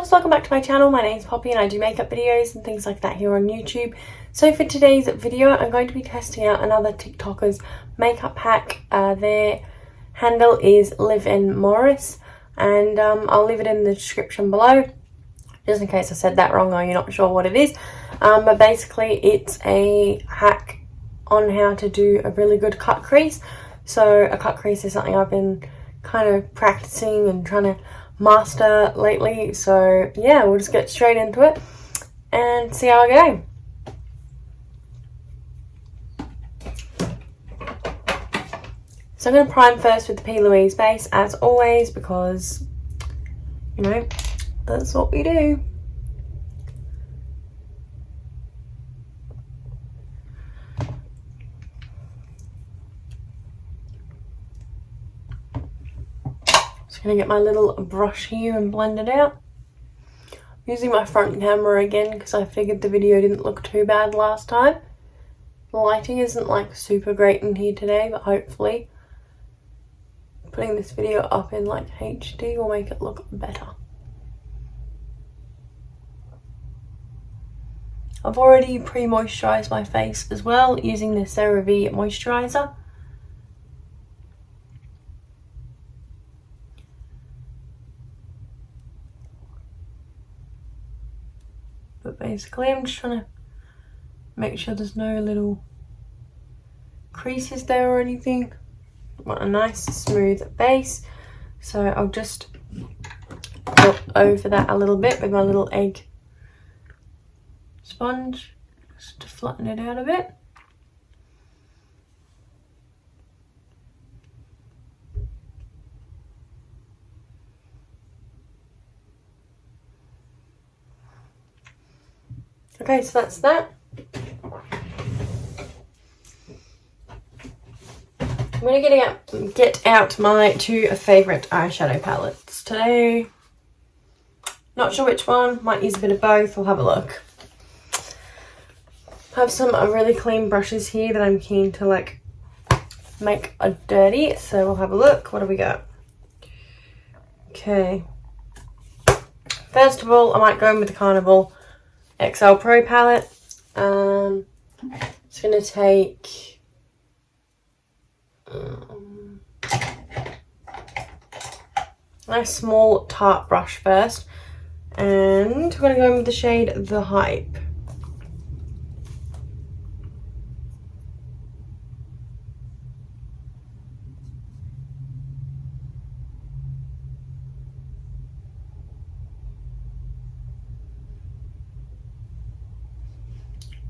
loves, welcome back to my channel. My name's Poppy and I do makeup videos and things like that here on YouTube. So for today's video I'm going to be testing out another TikToker's makeup hack. Their handle is Live in Morris, and I'll leave it in the description below just in case I said that wrong or you're not sure what it is. But basically it's a hack on how to do a really good cut crease. So a cut crease is something I've been kind of practicing and trying to master lately, so yeah, we'll just get straight into it and see how I go. So I'm going to prime first with the P. Louise base as always, because you know that's what we do. Gonna get my little brush here and blend it out. I'm using my front camera again because I figured the video didn't look too bad last time. The lighting isn't like super great in here today, but hopefully putting this video up in like HD will make it look better. I've already pre-moisturised my face as well using the CeraVe moisturiser. But basically I'm just trying to make sure there's no little creases there or anything. I want a nice smooth base, so I'll just go over that a little bit with my little egg sponge just to flatten it out a bit. Okay, so that's that. I'm going to get out my two favourite eyeshadow palettes today. Not sure which one, might use a bit of both, we'll have a look. I have some really clean brushes here that I'm keen to like make a dirty, so we'll have a look. What do we got? Okay. First of all, I might go in with the Carnival XL Pro palette. It's going to take a nice small tart brush first, and we're going to go in with the shade The Hype.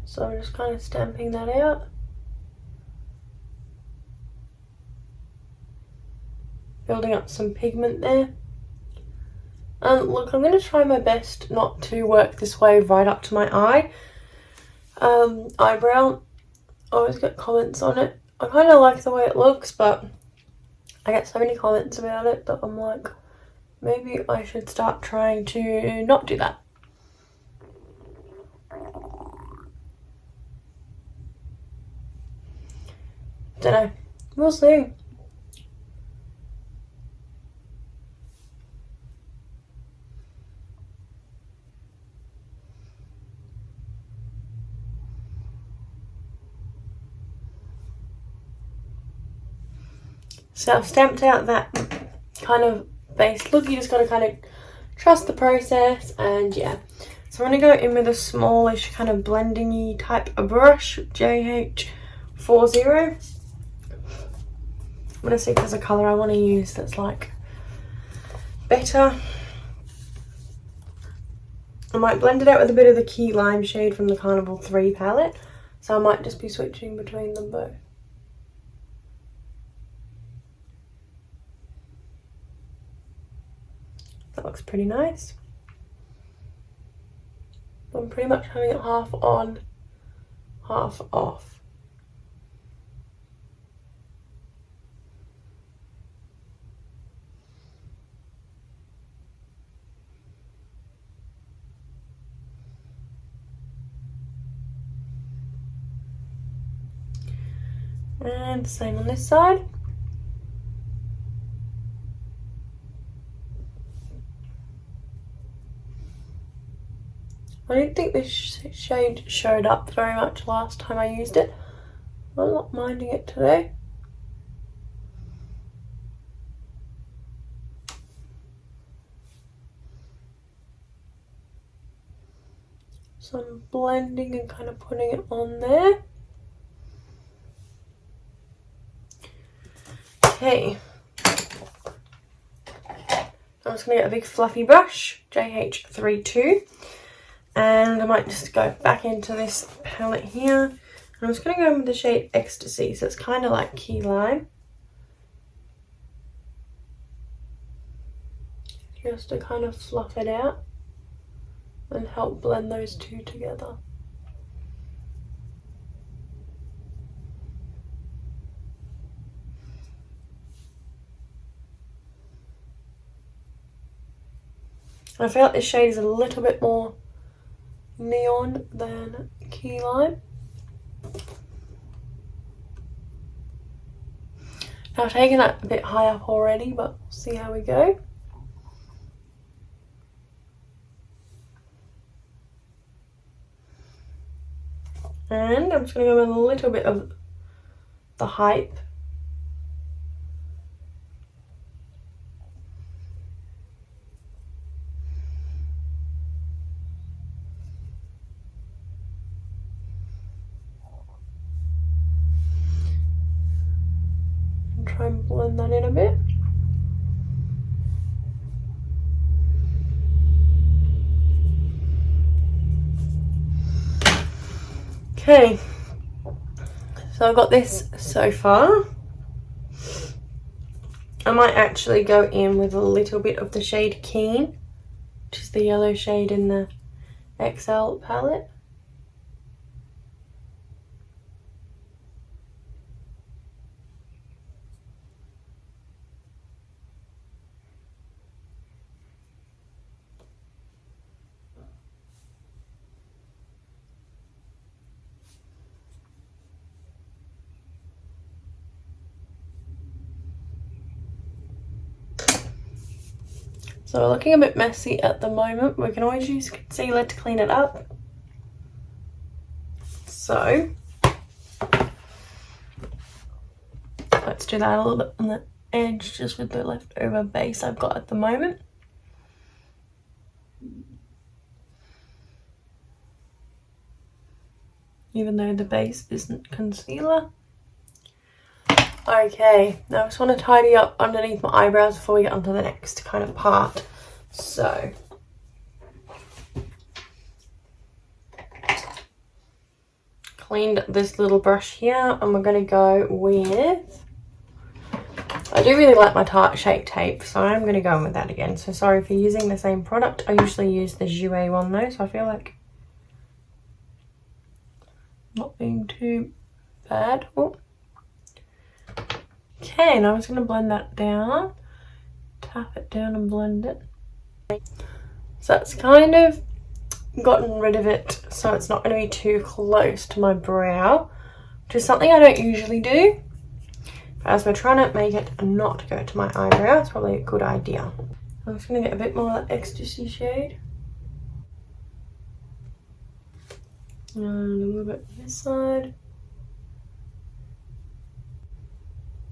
So I'm just kind of stamping that out. Building up some pigment there. Look, I'm going to try my best not to work this way right up to my eye. Eyebrow, I always get comments on it. I kind of like the way it looks, but I get so many comments about it that I'm like, maybe I should start trying to not do that. Don't know, we'll see. So I've stamped out that kind of base look. You just got to kind of trust the process, and yeah. So I'm going to go in with a smallish kind of blending-y type of brush, JH40. I'm going to see if there's a colour I want to use that's like better. I might blend it out with a bit of the Key Lime shade from the Carnival 3 palette. So I might just be switching between them both. That looks pretty nice. I'm pretty much having it half on, half off. And same on this side. I didn't think this shade showed up very much last time I used it. I'm not minding it today. So I'm blending and kind of putting it on there. Okay. I'm just going to get a big fluffy brush, JH32, and I might just go back into this palette here. And I'm just going to go in with the shade Ecstasy, so it's kind of like key lime. Just to kind of fluff it out and help blend those two together. I feel like this shade is a little bit more neon than key lime. Now I've taken that a bit high up already, but we'll see how we go. And I'm just going to go with a little bit of the Hype. And try and blend that in a bit. Okay, so I've got this so far. I might actually go in with a little bit of the shade Keen, which is the yellow shade in the XL palette. So we're looking a bit messy at the moment. We can always use concealer to clean it up. So let's do that a little bit on the edge, just with the leftover base I've got at the moment. Even though the base isn't concealer. Okay, now I just want to tidy up underneath my eyebrows before we get onto the next kind of part. So cleaned this little brush here, and we're going to go with, I do really like my Tarte Shape Tape, so I'm going to go in with that again. So sorry if you're using the same product. I usually use the Jouer one though, so I feel like not being too bad. Oh. Okay, now I'm just going to blend that down, tap it down and blend it. So that's kind of gotten rid of it, so it's not going to be too close to my brow, which is something I don't usually do. But as we're trying to make it not go to my eyebrow, it's probably a good idea. I'm just going to get a bit more of that Ecstasy shade. And a little bit on this side.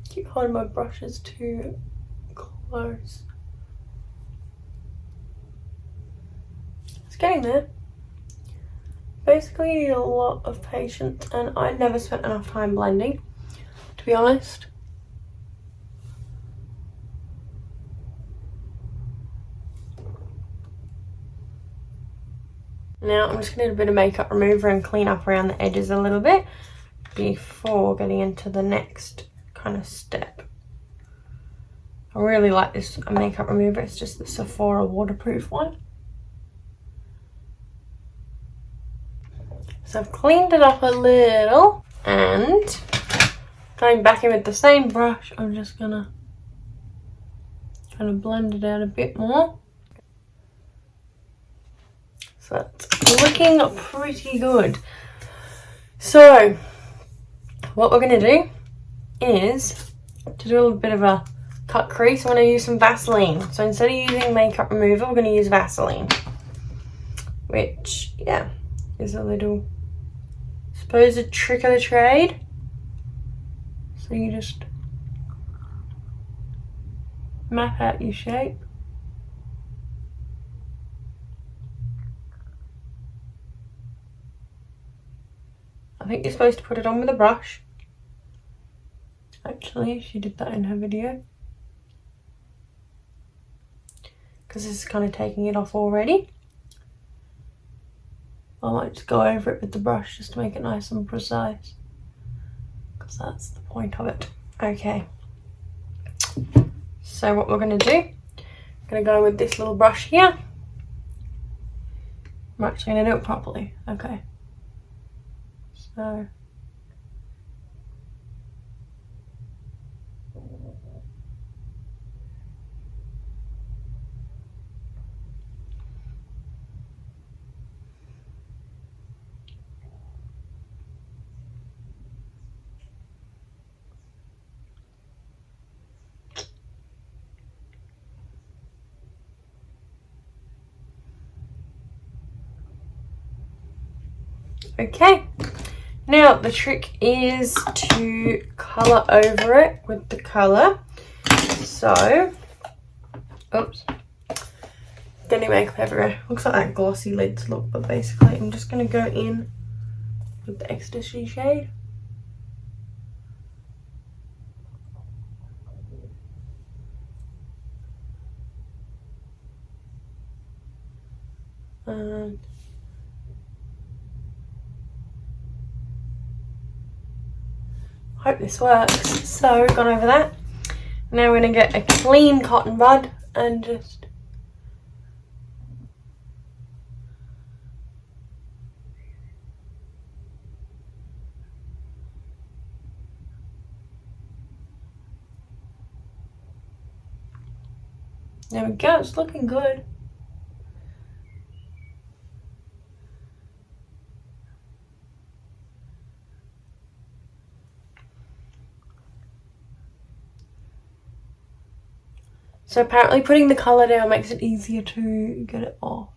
Keep holding my brushes too close. It's getting there. Basically, you need a lot of patience, and I never spent enough time blending, to be honest. Now I'm just going to do a bit of makeup remover and clean up around the edges a little bit before getting into the next kind of step. I really like this makeup remover. It's just the Sephora waterproof one. So I've cleaned it up a little, and going back in with the same brush, I'm just gonna kind of blend it out a bit more. So that's looking pretty good. So what we're gonna do is to do a little bit of a cut crease. I'm going to use some Vaseline. So instead of using makeup remover, we're going to use Vaseline. which, yeah, is a little supposed trick of the trade. So you just map out your shape. I think you're supposed to put it on with a brush. Actually, she did that in her video. Because this is kind of taking it off already. I might just go over it with the brush just to make it nice and precise. Because that's the point of it. Okay. So what we're going to do, I'm going to go with this little brush here. I'm actually going to do it properly. Okay. So. Okay, now the trick is to colour over it with the colour. So, oops, getting makeup everywhere. Looks like that glossy lids look, but basically I'm just going to go in with the ecstasy shade. And hope this works. So, gone over that. Now we're going to get a clean cotton bud and just there we go, it's looking good. So apparently putting the colour down makes it easier to get it off.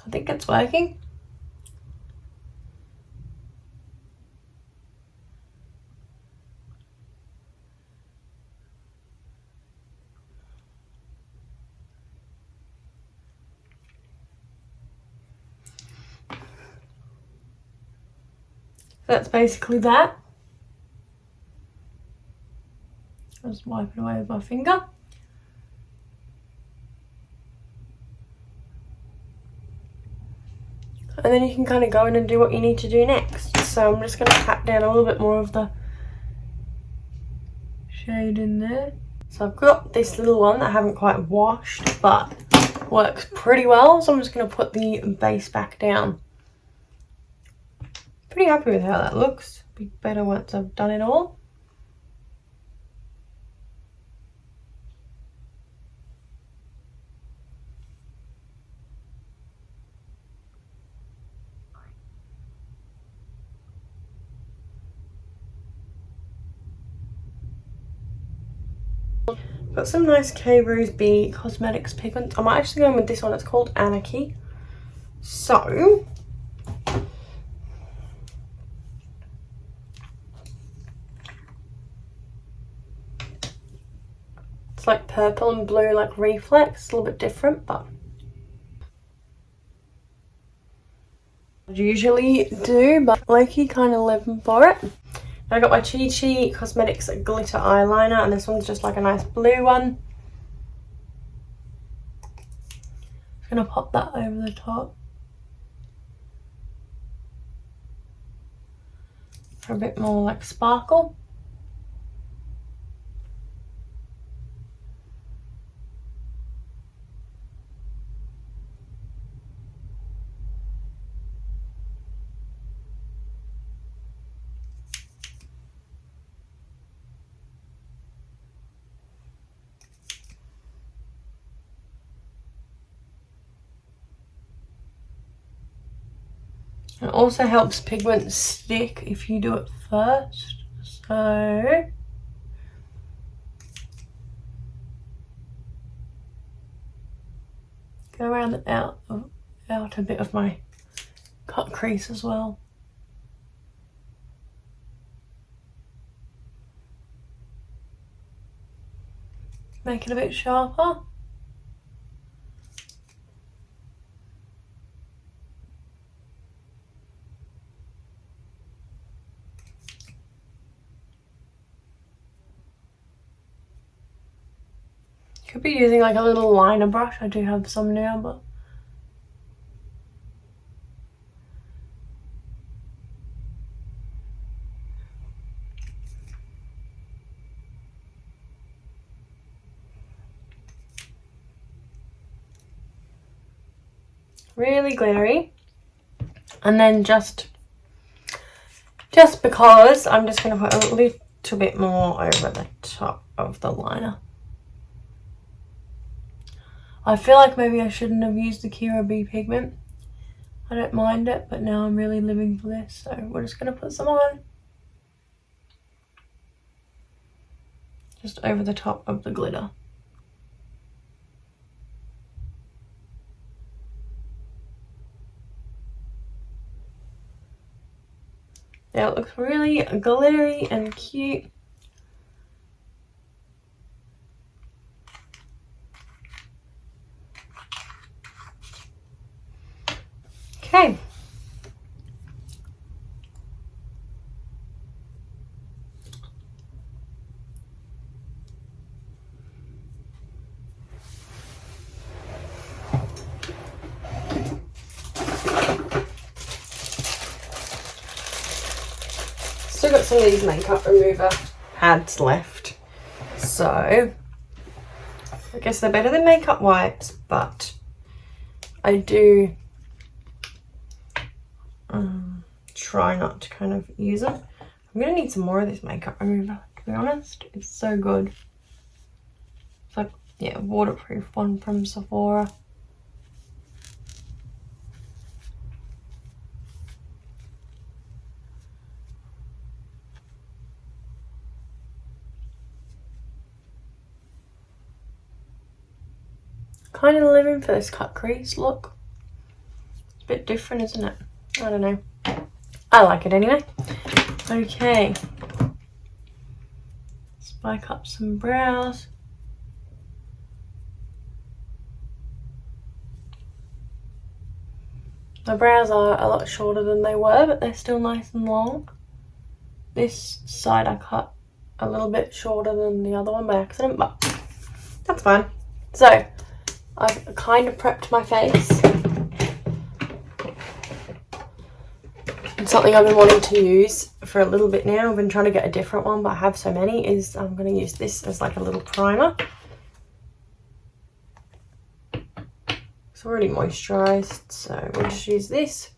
I think it's working. That's basically that. I'll just wipe it away with my finger. And then you can kind of go in and do what you need to do next. So I'm just going to pat down a little bit more of the shade in there. So I've got this little one that I haven't quite washed, but works pretty well. So I'm just going to put the base back down. Pretty happy with how that looks. Be better once I've done it all. Got some nice hnbcosmetics pigment. I might actually go in with this one. It's called Anarchy. So it's like purple and blue, like reflex. It's a little bit different, but I usually do, but Loki kind of living for it. I got my Chi Cosmetics glitter eyeliner, and this one's just like a nice blue one. Just gonna pop that over the top for a bit more like sparkle. It also helps pigment stick if you do it first. So go around the outer bit of my cut crease as well. Make it a bit sharper. Could be using like a little liner brush. I do have some now, but really glittery. And then just because I'm just going to put a little bit more over the top of the liner. I feel like maybe I shouldn't have used the Kira B pigment. I don't mind it, but now I'm really living for this, so we're just going to put some on. Just over the top of the glitter. Now it looks really glittery and cute. Okay. Still got some of these makeup remover pads left, so I guess they're better than makeup wipes, but I do try not to kind of use them. I'm gonna need some more of this makeup remover, to be honest. It's so good. It's like, yeah, waterproof one from Sephora. Kind of living for this cut crease look. It's a bit different, isn't it? I don't know. I like it anyway. Okay. Spike up some brows. My brows are a lot shorter than they were, but they're still nice and long. This side I cut a little bit shorter than the other one by accident, but that's fine. So, I've kind of prepped my face. It's something I've been wanting to use for a little bit now. I've been trying to get a different one, but I have so many, I'm going to use this as like a little primer. It's already moisturised, so we'll just use this.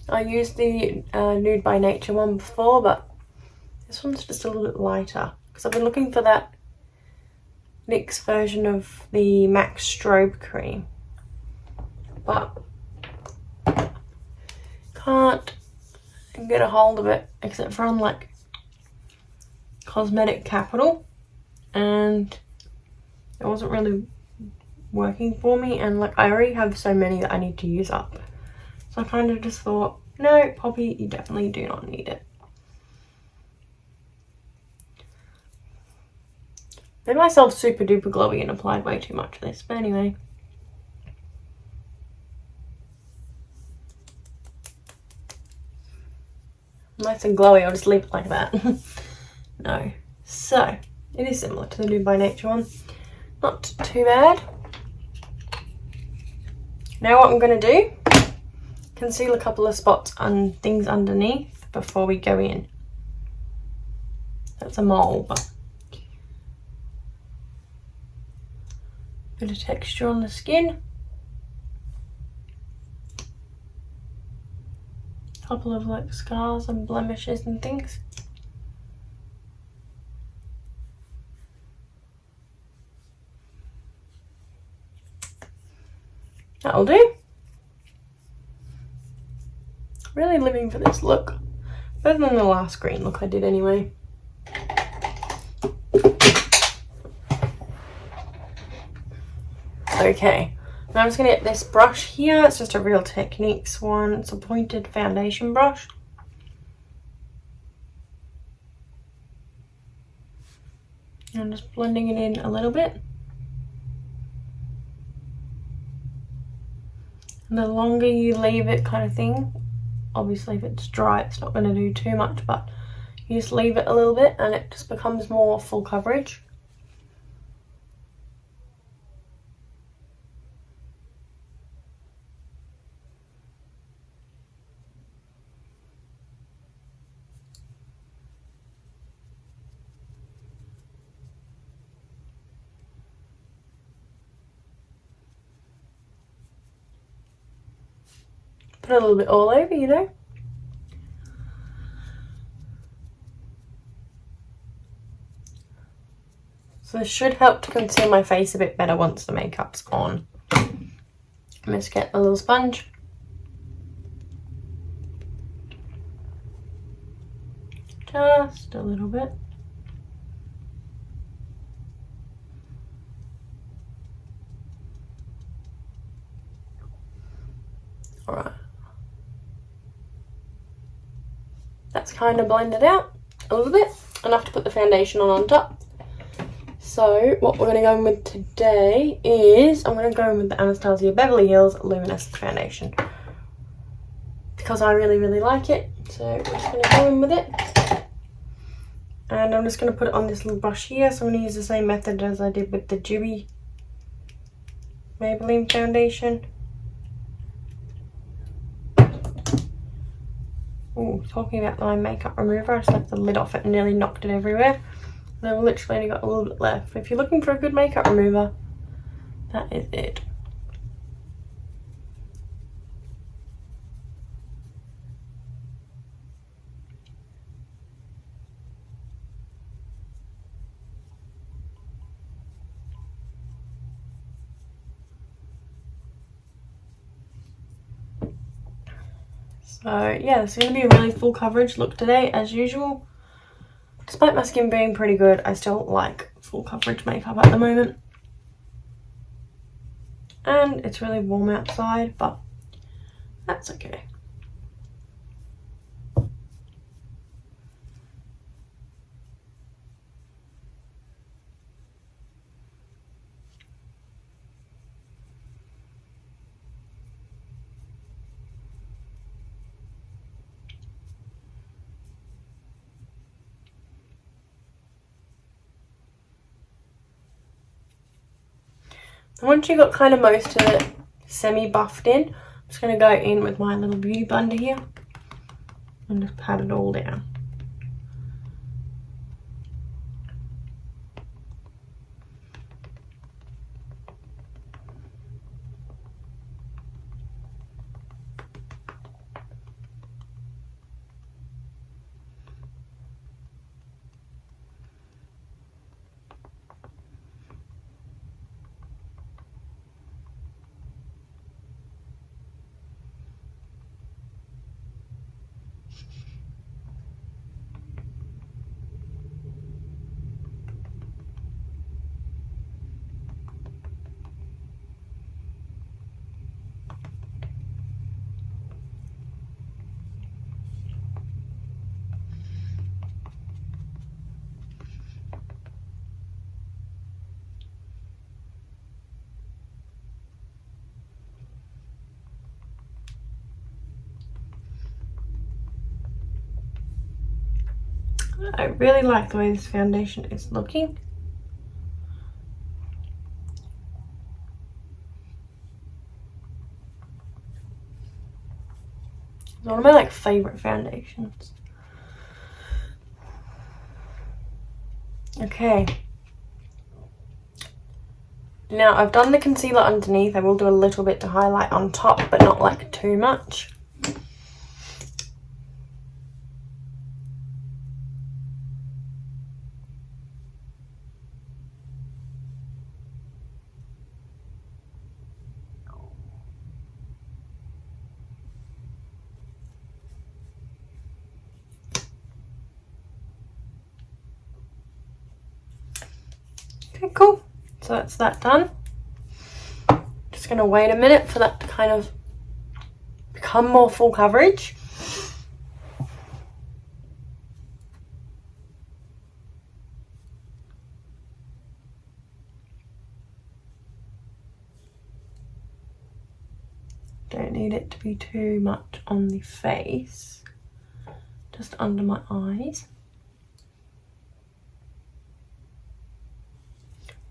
I used the Nude by Nature one before, but this one's just a little bit lighter because I've been looking for that NYX version of the MAC Strobe Cream, but can't get a hold of it except for on like Cosmetic Capital, and it wasn't really working for me, and like I already have so many that I need to use up, so I kind of just thought, no, Poppy, you definitely do not need it. Made myself super duper glowy and applied way too much of this, but anyway. Nice and glowy, I'll just leave it like that. No. So, it is similar to the Nude by Nature one. Not too bad. Now what I'm going to do, conceal a couple of spots and things underneath before we go in. That's a mole, but bit of texture on the skin. Couple of like scars and blemishes and things. That'll do. Really living for this look. Better than the last green look I did anyway. Okay, now I'm just going to get this brush here. It's just a Real Techniques one. It's a pointed foundation brush. I'm just blending it in a little bit. And the longer you leave it kind of thing, obviously if it's dry it's not going to do too much, but you just leave it a little bit and it just becomes more full coverage. Put a little bit all over, you know. So this should help to conceal my face a bit better once the makeup's on. Let's get a little sponge. Just a little bit. Alright. That's kind of blended out a little bit, enough to put the foundation on top. So what we're going to go in with today is, I'm going to go in with the Anastasia Beverly Hills Luminous Foundation. Because I really like it, so we're just going to go in with it. And I'm just going to put it on this little brush here, so I'm going to use the same method as I did with the Dewy Maybelline foundation. Oh, talking about my makeup remover, I just left the lid off it and nearly knocked it everywhere. And I've literally only got a little bit left. If you're looking for a good makeup remover, that is it. So yeah, it's going to be a really full coverage look today as usual. Despite my skin being pretty good, I still like full coverage makeup at the moment. And it's really warm outside, but that's okay. Once you've got kind of most of it semi-buffed in, I'm just going to go in with my little beauty blender here and just pat it all down. I really like the way this foundation is looking. It's one of my favorite foundations. Okay. Now I've done the concealer underneath. I will do a little bit to highlight on top, but not too much. Okay, cool. So that's that done. just going to wait a minute for that to kind of become more full coverage. Don't need it to be too much on the face, just under my eyes.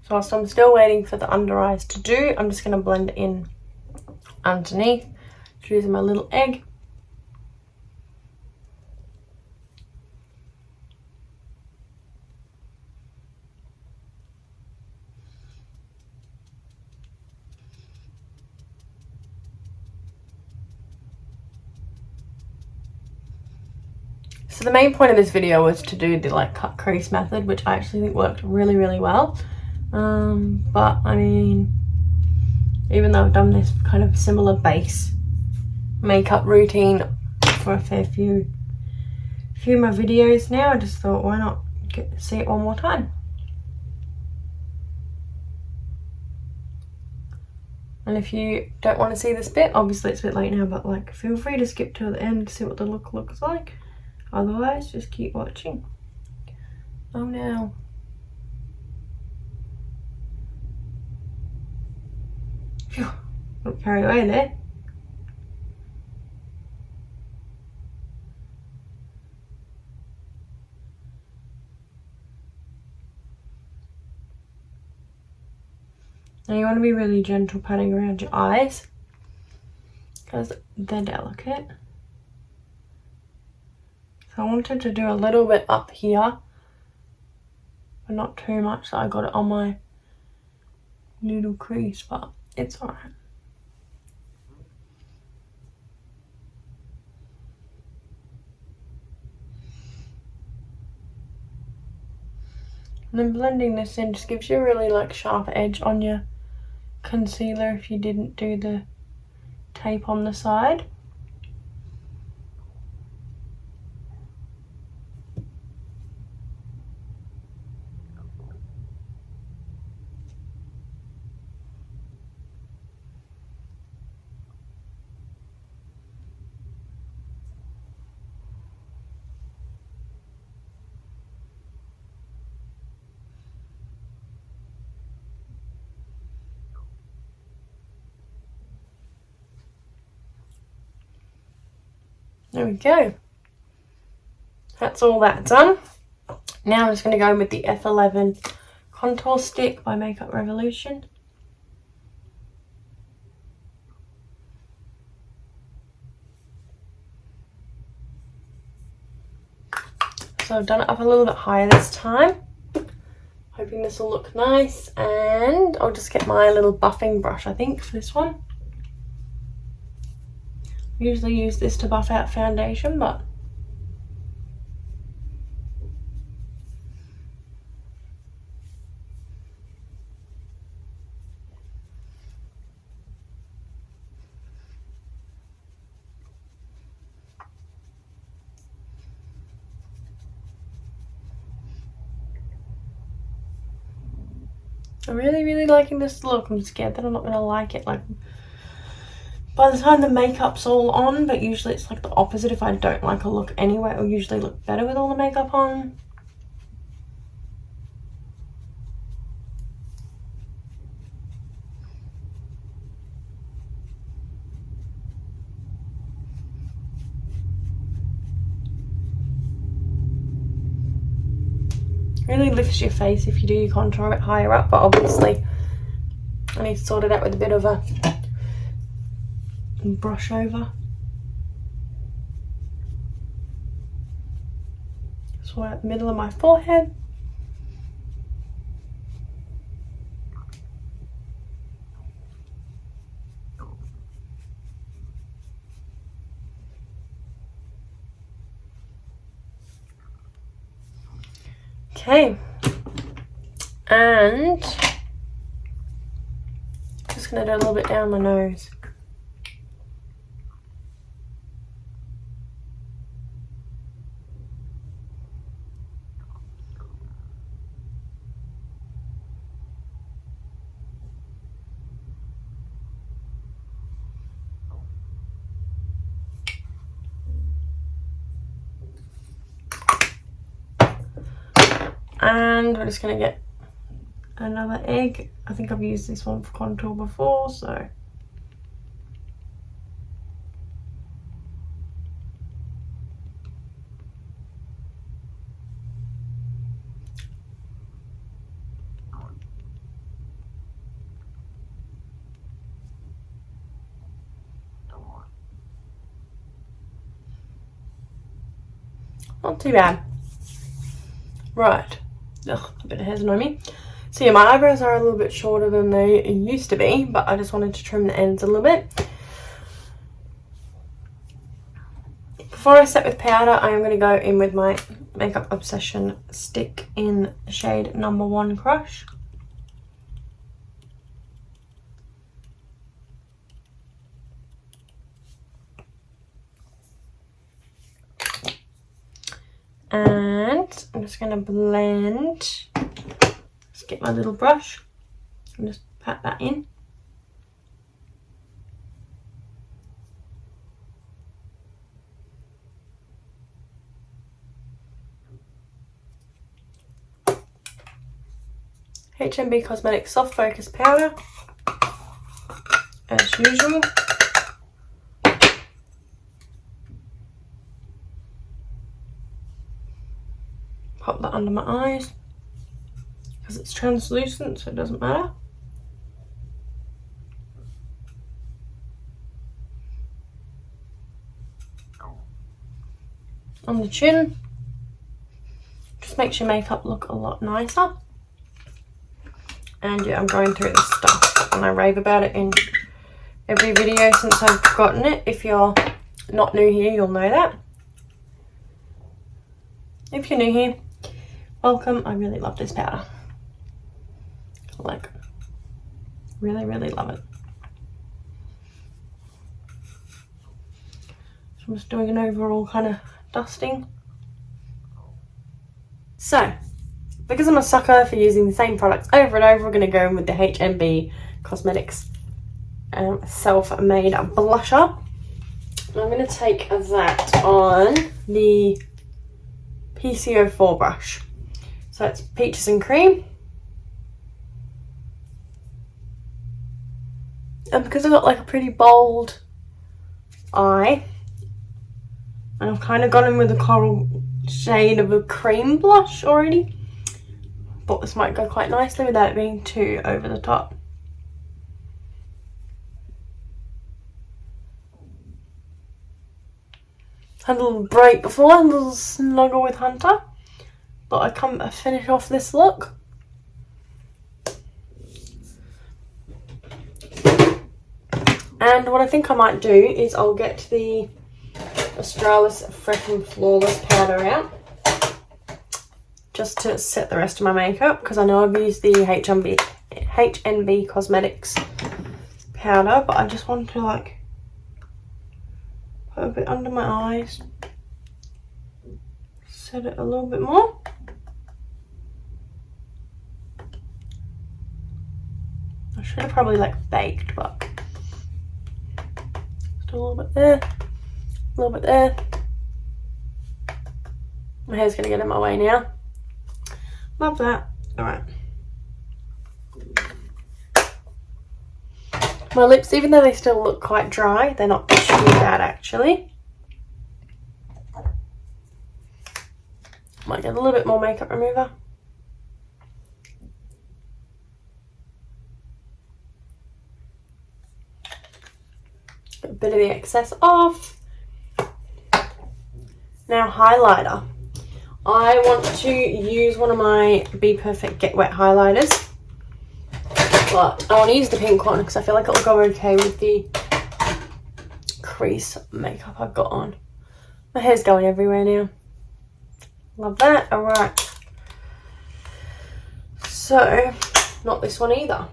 So whilst I'm still waiting for the under eyes to do, I'm just going to blend it in underneath, just using my little egg. So the main point of this video was to do the like cut crease method, which I actually think worked really, really well. But I mean, even though I've done this kind of similar base makeup routine for a fair few of my videos now, I just thought, why not see it one more time? And if you don't want to see this bit, obviously it's a bit late now, but like feel free to skip to the end to see what the look looks like. Otherwise, just keep watching. Oh no. Phew, got carried away there. Now you want to be really gentle patting around your eyes because they're delicate. So I wanted to do a little bit up here, but not too much so I got it on my little crease, but it's alright. And then blending this in just gives you a really like sharp edge on your concealer if you didn't do the tape on the side. There we go. That's all that done. Now I'm just going to go in with the F11 Contour Stick by Makeup Revolution. So I've done it up a little bit higher this time. Hoping this will look nice, and I'll just get my little buffing brush, I think, for this one. I usually use this to buff out foundation, but I'm really, really liking this look. I'm scared that I'm not going to like it. Like, by the time the makeup's all on, but usually it's like the opposite. If I don't like a look anyway, it'll usually look better with all the makeup on. Really lifts your face if you do your contour a bit higher up, but obviously I need to sort it out with a bit of a brush over. So at the middle of my forehead. Okay, and just going to do a little bit down my nose. And we're just going to get another egg. I think I've used this one for contour before, so not too bad. Right. Ugh, a bit of hair's annoying me. So yeah, my eyebrows are a little bit shorter than they used to be, but I just wanted to trim the ends a little bit. Before I set with powder, I am going to go in with my Makeup Obsession stick in shade number 1 Crush. And I'm just going to blend. Just get my little brush and just pat that in. HNB Cosmetics Soft Focus Powder, as usual. Pop that under my eyes because it's translucent, so it doesn't matter. On the chin, just makes your makeup look a lot nicer. And yeah, I'm going through this stuff and I rave about it in every video since I've gotten it. If you're not new here, you'll know that. If you're new here, welcome. I really love this powder. Like, really, really love it. So I'm just doing an overall kind of dusting. So, because I'm a sucker for using the same products over and over, we're going to go in with the HNB Cosmetics self-made blusher. And I'm going to take that on the PCO4 brush. So it's Peaches and Cream. And because I've got like a pretty bold eye, and I've kind of gone in with a coral shade of a cream blush already, thought this might go quite nicely without it being too over the top. Had a little break before, a little snuggle with Hunter. Thought I'd come finish off this look. And what I think I might do is I'll get the Australis Fresh and Flawless powder out, just to set the rest of my makeup, because I know I've used the HNB Cosmetics powder, but I just want to like put a bit under my eyes, set it a little bit more. I should have probably like baked, but just a little bit there, a little bit there. My hair's gonna get in my way now. Love that. All right. My lips, even though they still look quite dry, they're not too bad actually. Might get a little bit more makeup remover. Get a bit of the excess off. Now highlighter. I want to use one of my Be Perfect Get Wet highlighters, but I want to use the pink one because I feel like it'll go okay with the crease makeup I've got on. My hair's going everywhere now. Love that. All right. So, not this one either.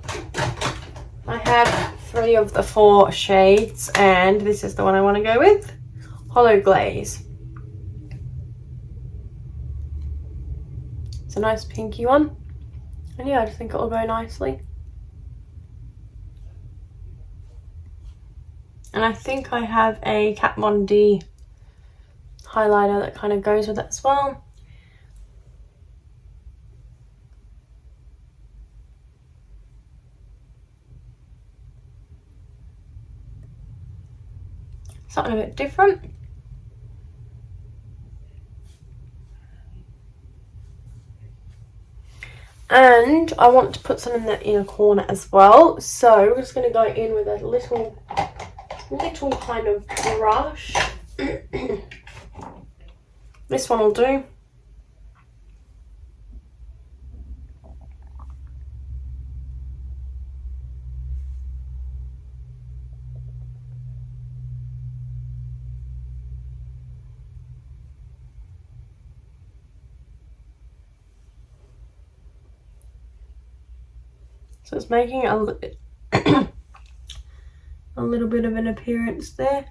I have 3 of the 4 shades, and this is the one I want to go with. Hologlaze. It's a nice pinky one, and yeah, I just think it'll go nicely. And I think I have a Kat Von D highlighter that kind of goes with it as well. something a bit different. And I want to put some in the inner corner as well. So we're just going to go in with a little kind of brush. This one will do. So it's making a little bit of an appearance there.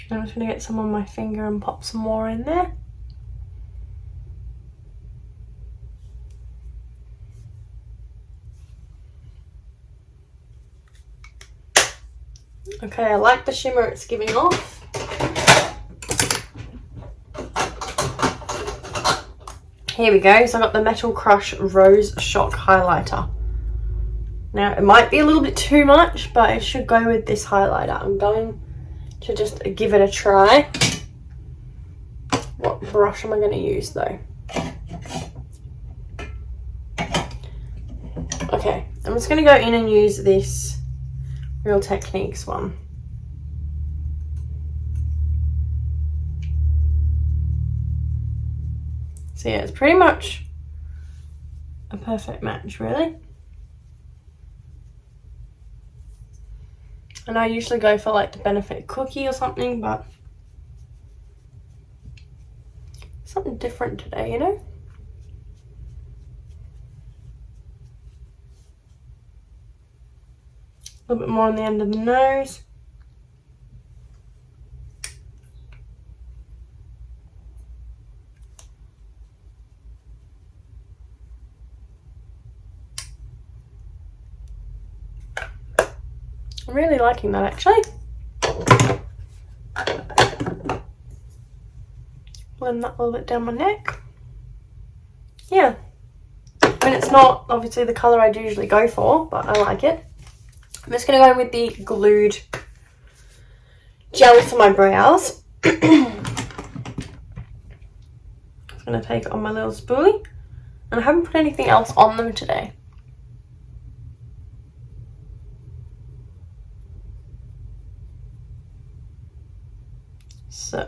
I'm just going to get some on my finger and pop some more in there. Okay, I like the shimmer it's giving off. Here we go, so I got the Metal Crush Rose Shock Highlighter. Now, it might be a little bit too much, but it should go with this highlighter. I'm going to just give it a try. What brush am I going to use though? Okay, I'm just going to go in and use this Real Techniques one. So yeah, it's pretty much a perfect match, really. And I usually go for like the Benefit Cookie or something, but something different today, you know? A little bit more on the end of the nose. I'm really liking that actually. Blend that a little bit down my neck. Yeah. And it's not obviously the colour I'd usually go for, but I like it. I'm just going to go with the glued gel to my brows. Just going to take it on my little spoolie. And I haven't put anything else on them today. So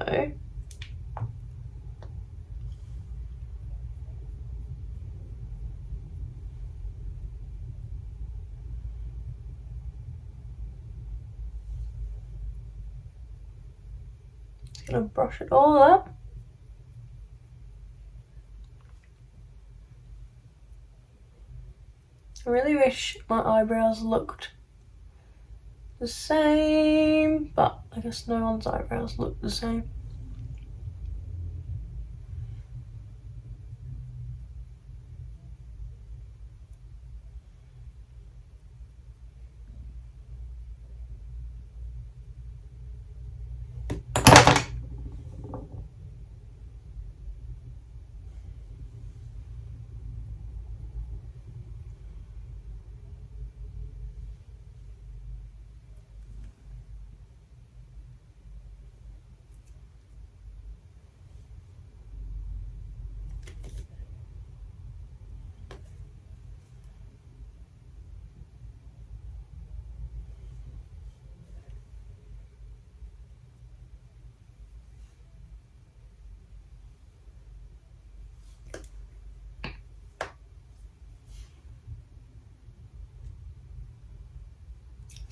just gonna brush it all up. I really wish my eyebrows looked the same, but I guess no one's eyebrows look the same.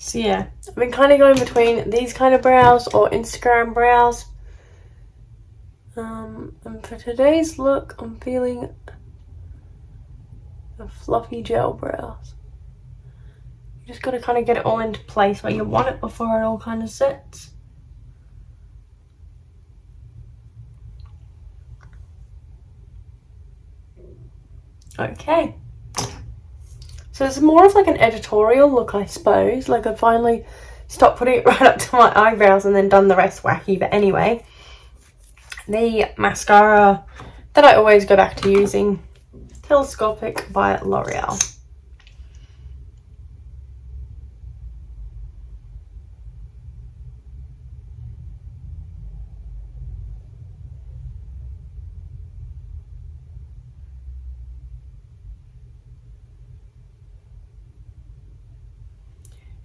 So yeah, I've been kind of going between these kind of brows or Instagram brows. And for today's look, I'm feeling the fluffy gel brows. You just got to kind of get it all into place where you want it before it all kind of sets. Okay. So it's more of like an editorial look, I suppose. Like I finally stopped putting it right up to my eyebrows and then done the rest wacky. But anyway, the mascara that I always go back to using, Telescopic by L'Oreal.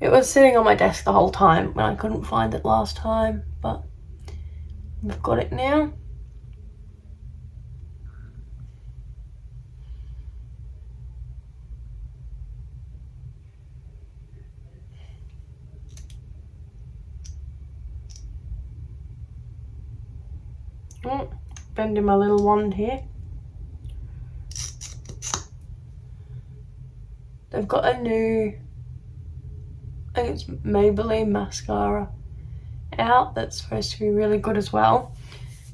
It was sitting on my desk the whole time when I couldn't find it last time, but I've got it now. Bending my little wand here. They've got a new, I think it's Maybelline mascara out that's supposed to be really good as well,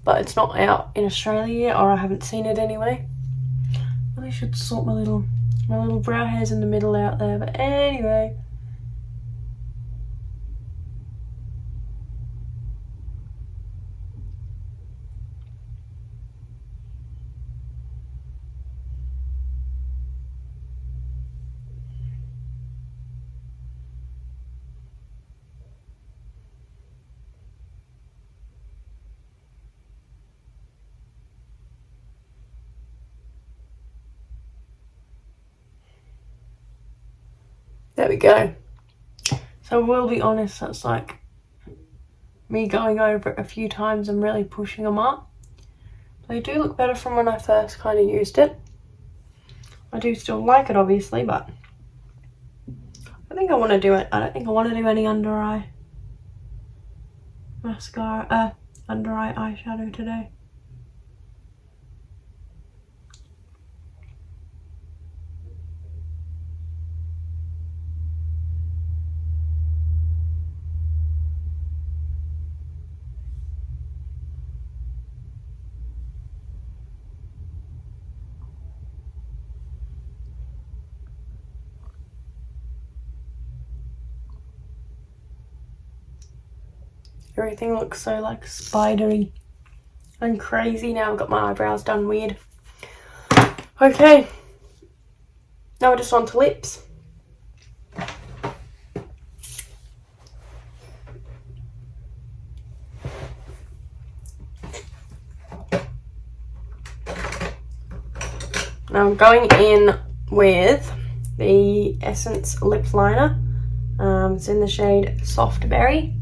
but it's not out in Australia yet, or I haven't seen it anyway. Really should sort my little brow hairs in the middle out there, but anyway. There we go. So I will be honest, that's like me going over it a few times and really pushing them up. They do look better from when I first kind of used it. I do still like it obviously, but I think I want to do it. I don't think I want to do any under eye mascara, under eye eyeshadow today. Everything looks so like spidery and crazy now. I've got my eyebrows done weird. Okay, now we're just on to lips. Now I'm going in with the Essence lip liner. It's in the shade Soft Berry.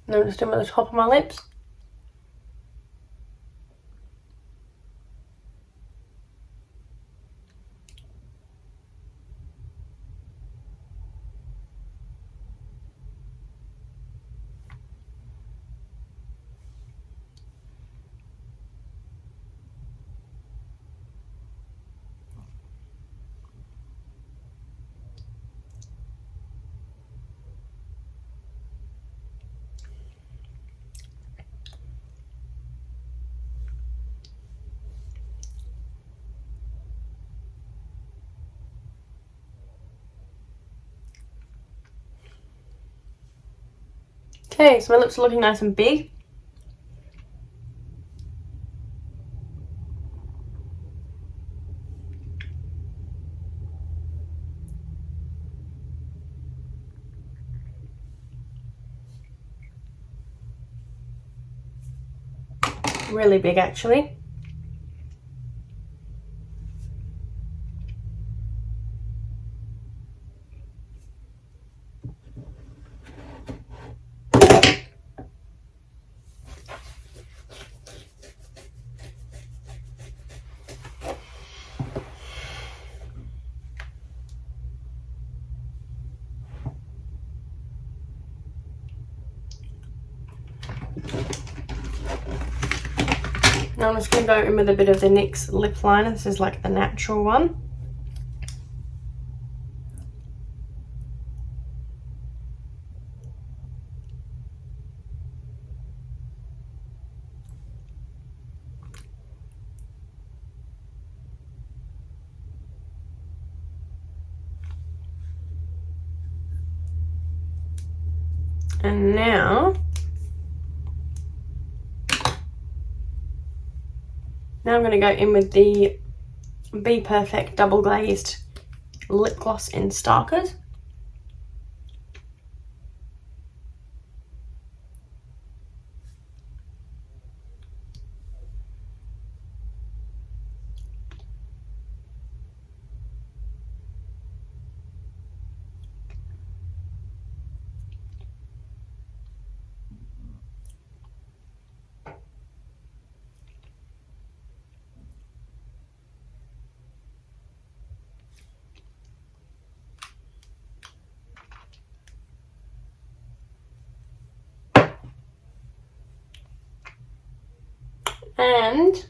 And I'm just doing at the top of my lips. Okay, so my lips are looking nice and big. Really big actually. Now I'm just going to go in with a bit of the NYX lip liner. This is like the natural one. And now Now I'm going to go in with the Be Perfect Double Glazed Lip Gloss in Starkers. And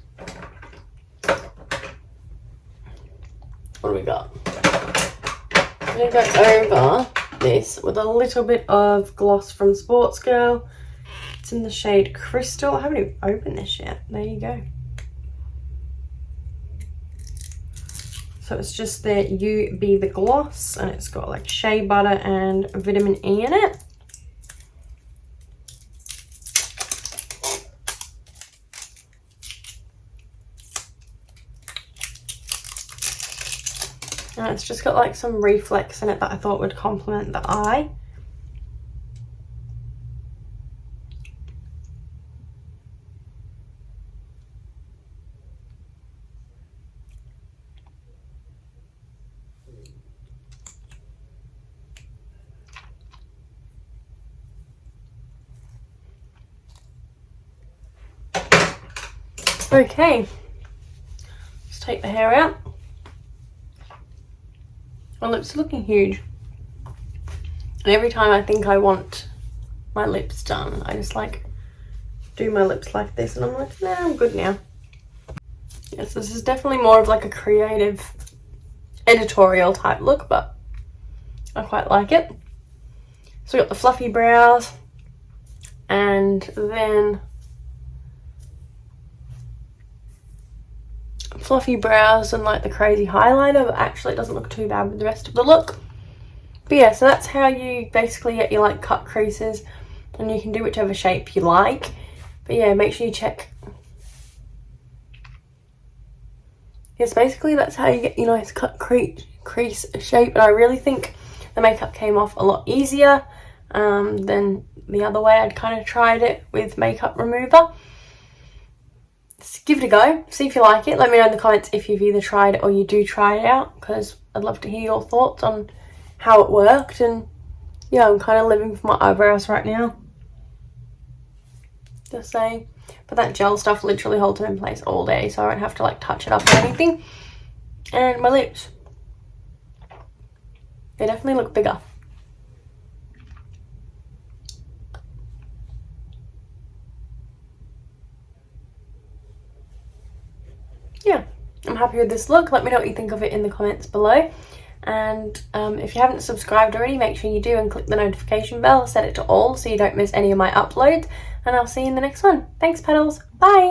what do we got? I'm going to go over this with a little bit of gloss from Sports Girl. It's in the shade Crystal. I haven't even opened this yet. There you go. So it's just the You Be the Gloss, and it's got like shea butter and vitamin E in it. And it's just got like some reflex in it that I thought would complement the eye. Okay, let's take the hair out. My lips are looking huge, and every time I think I want my lips done, I just like do my lips like this, and I'm like, nah, I'm good now. Yes, this is definitely more of like a creative editorial type look, but I quite like it. So we got the fluffy brows, and then fluffy brows and like the crazy highlighter, but actually it doesn't look too bad with the rest of the look. But yeah, so that's how you basically get your like cut creases, and you can do whichever shape you like. But yeah, make sure you check. Yes, basically that's how you get your nice cut crease shape, and I really think the makeup came off a lot easier than the other way I'd kind of tried it with makeup remover. Just give it a go, see if you like it. Let me know in the comments if you've either tried it or you do try it out, because I'd love to hear your thoughts on how it worked. And yeah, I'm kind of living for my eyebrows right now, just saying. But that gel stuff literally holds them in place all day, so I won't have to like touch it up or anything. And my lips, they definitely look bigger. Yeah, I'm happy with this look. Let me know what you think of it in the comments below. And if you haven't subscribed already, make sure you do and click the notification bell, set it to all so you don't miss any of my uploads. And I'll see you in the next one. Thanks, Petals. Bye.